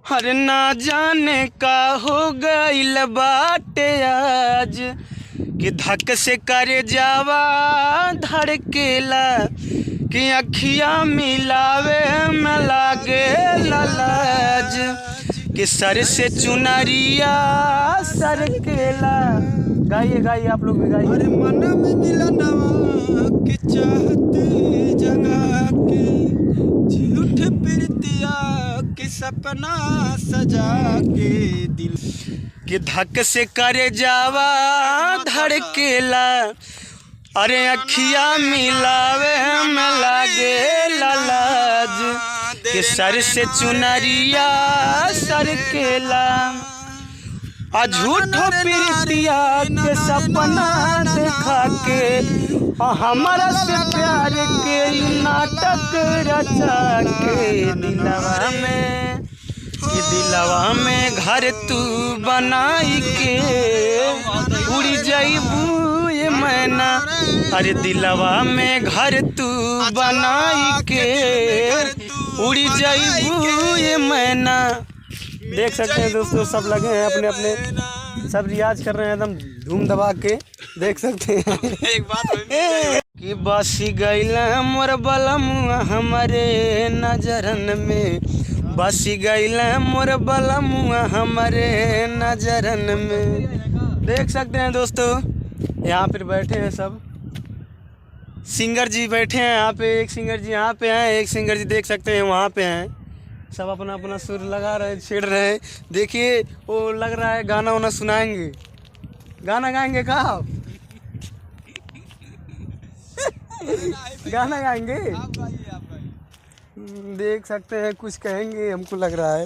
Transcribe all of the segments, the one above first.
हर ना जाने का हो गइल बाटे आज कि धक से करे जावा धड़केला कि अखिया मिलावे में लागे लाज कि सर से चुनरिया सर केला। गाइए गाइए आप लोग भी गाइए। अरे मन में मिलनवा कि चाहत जगा के झूठ प्रीतिया कि सपना सजा के दिल कि धक से करे जावा धड़केला अरे अखिया मिलावे में लागे लाज कि सर से चुनरिया सर केला आ झूठो प्रीतिया के सपना देखा के हमारा से प्यार के नाटक रचा के दिलवा में घर तू बनाई के उड़ी जाइबू ये मैना। अरे दिलवा में घर तू बनाई के उड़ी जाइबू ये मैना। देख सकते हैं दोस्तों सब लगे हैं अपने अपने सब रियाज कर रहे हैं एकदम धूम दबा के देख सकते हैं। एक बात कि बसी गइल मोर बलमुआ हमारे नजरन में बसी गइल मोर बलमुआ हमारे नजरन में। देख सकते हैं दोस्तों यहाँ पर बैठे हैं सब सिंगर जी बैठे हैं यहाँ पे। एक सिंगर जी यहाँ पे हैं, एक सिंगर जी देख सकते हैं वहाँ पे हैं। सब अपना अपना सुर लगा रहे हैं छेड़ रहे हैं। देखिए वो लग रहा है गाना वाना सुनाएंगे। गाना गाएंगे का आप? गाना गाएंगे देख सकते हैं कुछ कहेंगे हमको लग रहा है।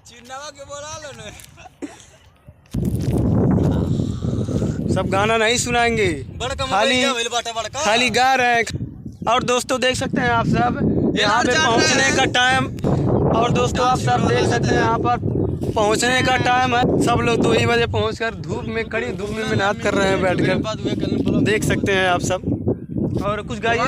चिन्नवा के बोला लो ना। सब गाना नहीं सुनाएंगे खाली गा रहे हैं। और दोस्तों देख सकते हैं आप सब यहाँ पे पहुँचने का टाइम। और दोस्तों आप सब देख सकते हैं यहाँ पर पहुँचने का टाइम है। सब लोग 2 ही बजे पहुँचकर धूप में कड़ी धूप में मेहनत कर रहे हैं बैठकर देख सकते हैं आप सब। और कुछ गाइए।